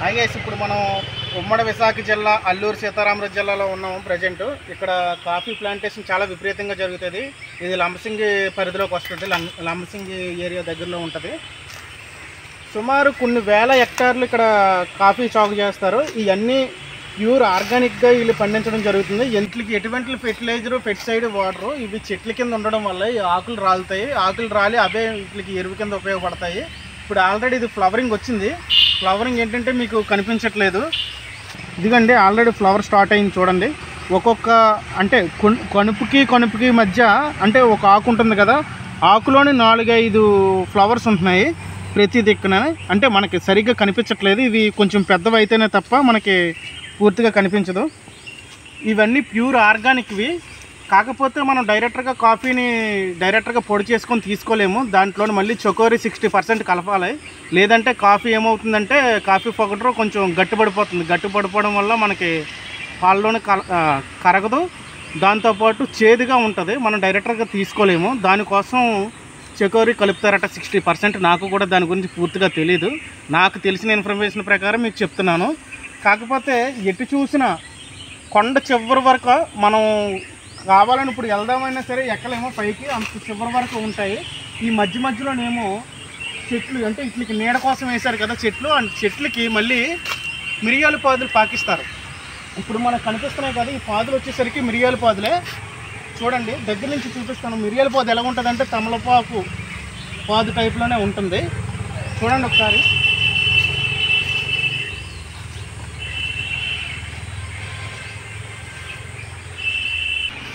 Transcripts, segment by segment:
Hi guys, ఇప్పుడు మనం ఉమ్మడి విశాఖ జిల్లా అల్లూరు సీతారామరాజు జిల్లాలో ఉన్నాము. ప్రజెంట్ ఇక్కడ కాఫీ ప్లాంటేషన్ చాలా విపరీతంగా జరుగుతుంది. ఇది లంబసింగి పరిధిలోకి వస్తుంది. లంబసింగి ఏరియా దగ్గరలో ఉంటుంది. సుమారు కొన్ని వేల హెక్టార్లు ఇక్కడ కాఫీ సాగు చేస్తారు. ఇవన్నీ ప్యూర్ ఆర్గానిక్గా వీళ్ళు పండించడం జరుగుతుంది. వీటికి ఎటువంటి ఫెర్టిలైజరు పెస్టిసైడ్ వాడరు. ఇవి చెట్ల కింద ఉండడం వల్ల ఈ ఆకులు రాలుతాయి. ఆకులు రాలి అవే వీటికి ఎరువు కింద ఉపయోగపడతాయి. ఇప్పుడు ఆల్రెడీ ఇది ఫ్లవరింగ్ వచ్చింది. ఫ్లవరింగ్ ఏంటంటే మీకు కనిపించట్లేదు. ఇదిగండి ఆల్రెడీ ఫ్లవర్ స్టార్ట్ అయింది చూడండి. ఒక్కొక్క అంటే కణుపుకి మధ్య అంటే ఒక ఆకు ఉంటుంది కదా, ఆకులోని 4-5 ఫ్లవర్స్ ఉంటున్నాయి ప్రతి దిక్కున. అంటే మనకి సరిగ్గా కనిపించట్లేదు. ఇవి కొంచెం పెద్దవి అయితేనే తప్ప మనకి పూర్తిగా కనిపించదు. ఇవన్నీ ప్యూర్ ఆర్గానిక్వి. కాకపోతే మనం కాఫీని డైరెక్ట్గా పొడి చేసుకొని తీసుకోలేము. దాంట్లో మళ్ళీ చకోరీ 60% కలపాలి. లేదంటే కాఫీ ఏమవుతుందంటే కాఫీ పౌడర్ కొంచెం గట్టిపడిపోతుంది. గట్టిపడిపోవడం వల్ల మనకి పాల్లోనే కరగదు. దాంతోపాటు చేదుగా ఉంటుంది. మనం డైరెక్ట్గా తీసుకోలేము. దానికోసం చకోరీ కలుపుతారట 60%. నాకు కూడా దాని గురించి పూర్తిగా తెలీదు. నాకు తెలిసిన ఇన్ఫర్మేషన్ ప్రకారం మీకు చెప్తున్నాను. కాకపోతే ఎటు చూసినా కొండ చివరి వరకు మనం కావాలని ఇప్పుడు వెళ్దామైనా సరే ఎక్కలేమో, పైకి అంత చివరి వరకు ఉంటాయి. ఈ మధ్యలోనేమో చెట్లు, అంటే వీటికి నీడ కోసం వేశారు కదా చెట్లు, ఆ చెట్లకి మళ్ళీ మిరియాల పాదులు పాకిస్తారు. ఇప్పుడు మనకు కనిపిస్తున్నాయి కదా, ఈ పాదులు వచ్చేసరికి మిరియాల పాదులే. చూడండి దగ్గర నుంచి చూపిస్తాను. మిరియాల పాదు ఎలా ఉంటుందంటే తమలపాకు పాదు టైప్లోనే ఉంటుంది. చూడండి ఒకసారి.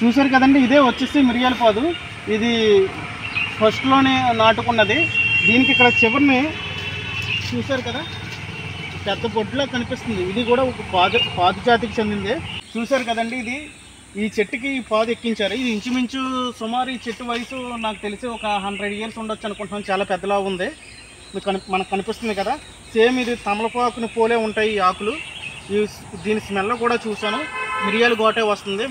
చూసారు కదండి, ఇదే వచ్చేసి మిరియాల పాదు. ఇది ఫస్ట్లోనే నాటుకున్నది. దీనికి ఇక్కడ చివరిని చూసారు కదా, పెద్ద బొడ్డులా కనిపిస్తుంది. ఇది కూడా ఒక పాదు జాతికి చెందింది. చూసారు కదండి, ఈ చెట్టుకి ఈ పాదు ఎక్కించారు. ఇది ఇంచుమించు సుమారు ఈ చెట్టు వయసు నాకు తెలిసి ఒక 100 years ఉండొచ్చు అనుకుంటున్నాను. చాలా పెద్దలా ఉంది. మనకు కనిపిస్తుంది కదా. సేమ్ ఇది తమలపాకుని పోలే ఉంటాయి ఈ ఆకులు. దీని స్మెల్ కూడా చూసాను. మిరియాల గోటే వస్తుంది.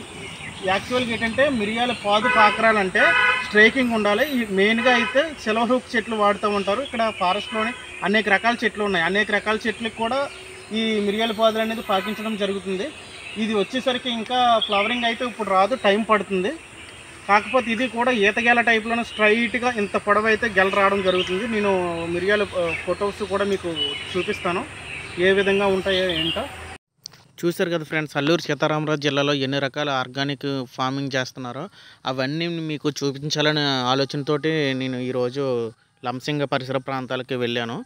యాక్చువల్గా ఏంటంటే మిరియాల పాదు పాకరాలంటే స్ట్రైకింగ్ ఉండాలి. ఈ మెయిన్గా అయితే సిల్వర్ హుక్ చెట్లు వాడుతూ ఉంటారు. ఇక్కడ ఫారెస్ట్లోనే అనేక రకాల చెట్లు ఉన్నాయి. అనేక రకాల చెట్లకు కూడా ఈ మిరియాల పాదులు అనేది పాకించడం జరుగుతుంది. ఇది వచ్చేసరికి ఇంకా ఫ్లవరింగ్ అయితే ఇప్పుడు రాదు, టైం పడుతుంది. కాకపోతే ఇది కూడా ఈతగేల టైప్లోనే స్ట్రైట్గా ఇంత పొడవు అయితే గెల రావడం జరుగుతుంది. నేను మిరియాల ఫొటోస్ కూడా మీకు చూపిస్తాను ఏ విధంగా ఉంటాయో ఏంటో. చూశారు కదా ఫ్రెండ్స్, అల్లూరు సీతారామరాజు జిల్లాలో ఎన్ని రకాల ఆర్గానిక్ ఫార్మింగ్ చేస్తున్నారో అవన్నీ మీకు చూపించాలనే ఆలోచనతోటి నేను ఈరోజు లంబసింగి పరిసర ప్రాంతాలకి వెళ్ళాను.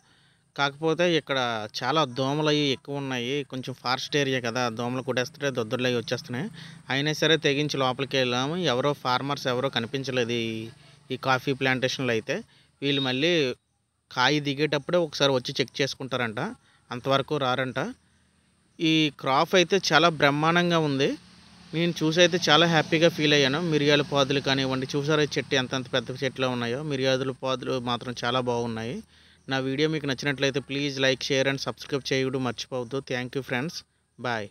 కాకపోతే ఇక్కడ చాలా దోమలు అవి ఎక్కువ ఉన్నాయి. కొంచెం ఫారెస్ట్ ఏరియా కదా, దోమలు కుట్టేస్తుంటే దొద్దుర్లు అవి వచ్చేస్తున్నాయి. అయినా సరే తెగించి లోపలికి వెళ్ళాము. ఫార్మర్స్ ఎవరో కనిపించలేదు ఈ కాఫీ ప్లాంటేషన్లో. అయితే వీళ్ళు మళ్ళీ కాయ దిగేటప్పుడే ఒకసారి వచ్చి చెక్ చేసుకుంటారంట, అంతవరకు రారంట. ఈ క్రాప్ అయితే చాలా బ్రహ్మాండంగా ఉంది. నేను చూసి అయితే చాలా హ్యాపీగా ఫీల్ అయ్యాను. మిరియాల పాదులు కానివ్వండి, చూసారా చెట్టు ఎంత పెద్ద చెట్లు ఉన్నాయో. మిరియాల పాదులు మాత్రం చాలా బాగున్నాయి. నా వీడియో మీకు నచ్చినట్లయితే please like, share and subscribe చేయడం మర్చిపోవద్దు. Thank you friends, bye.